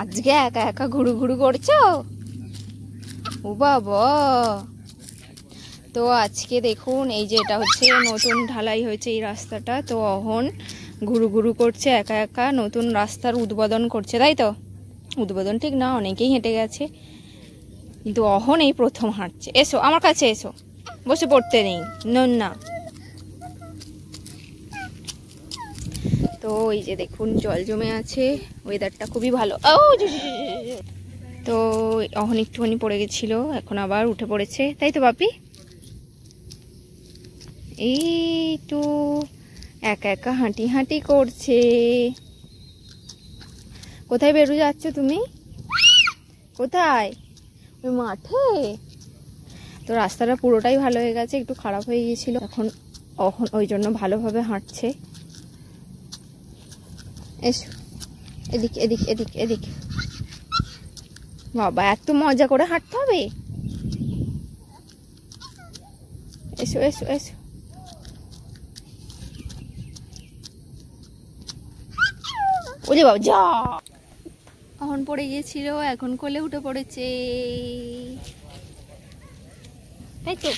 আজকে একা একা ঘুরু ঘুরু করছো? ও বাবা। তো আজকে দেখুন এই যে এটা হচ্ছে নতুন ঢালাই হয়েছে এই রাস্তাটা, তো অহন ঘুরু ঘুরু করছে একা একা, নতুন রাস্তার উদ্বোধন করছে, তাই তো? উদ্বোধন ঠিক না, অনেকেই হেঁটে গেছে, কিন্তু অহন এই প্রথম হাঁটছে। এসো আমার কাছে এসো, বসে পড়তে নেই না। তো এই যে দেখুন জল জমে আছে, ওয়েদারটা খুবই ভালো। তো অহন একটুখানি পড়ে গেছিল, এখন আবার উঠে পড়েছে, তাই তো বাপি? এই তো একা একা হাঁটি হাঁটি করছে। কোথায় বেরো যাচ্ছ তুমি? কোথায়? ওই মাঠে? তো রাস্তাটা পুরোটাই ভালো হয়ে গেছে, একটু খারাপ হয়ে গিয়েছিল, এখন ওই জন্য ভালোভাবে হাঁটছে। এসো এদিকে এদিকে এদিকে এদিকে। বাবা এত মজা করে হাঁটতে হবে? এসো এসো এসো। ওরে বাবা যা, এখন পড়ে গিয়েছিল, এখন কোলে উঠে পড়েছে, তাই তো?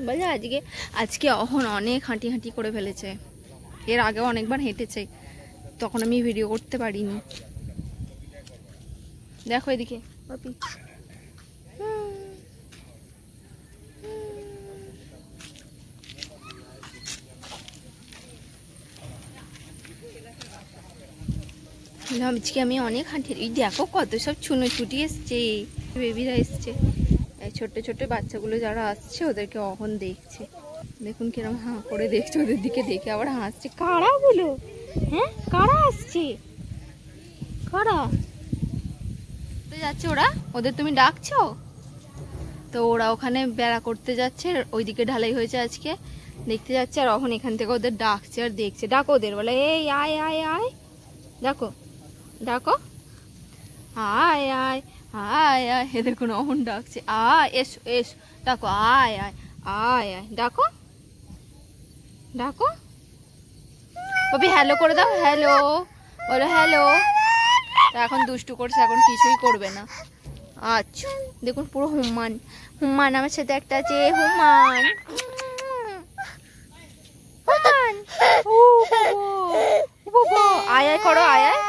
বলে আজকে অহন অনেক হাঁটি হাঁটি করে ফেলেছে, এর আগেও অনেকবার হেঁটেছে, তখন আমি ভিডিও করতে পারিনি। দেখো এদিকে বাপি, আজকে আমি অনেক হাঁটি। দেখো কত সব ছুটি এসছে, বেবিরা এসছে, ছোট্ট ছোট্ট বাচ্চাগুলো যারা আসছে ওদেরকে অহন দেখছে। দেখুন কিরম হাঁ করে দেখছে, ওদের দিকে দেখে আবার হাসছে। কারা গুলো? হ্যাঁ কারা আসছে? কারা যাচ্ছে? ওরা, ওদের তুমি ডাকছো? তো ওরা ওখানে বেড়া করতে যাচ্ছে, ওইদিকে ঢালাই হয়েছে আজকে, দেখতে যাচ্ছে, আর অহন এখান থেকে ওদের ডাকছে আর দেখছে। ডাকো ওদের, বলে এই আয় আয় আয়, ডাকো ডাকো, আয় আয় আয় আয়। এ দেখুন অহন ডাকছে, আয় এসো এসো, ডাকো আয় আয় আয় আয়, ডাকো ডাকো। বাবি হ্যালো করে দাও, হ্যালো বলো, হ্যালো। তা এখন দুষ্টু করছে, এখন কিছুই করবে না। আচ্ছা দেখুন পুরো হুম্মান, হুম্মান আমার সাথে একটা আছে, হুম্মান হুম্মান। আয় আয় করো, আয় আয়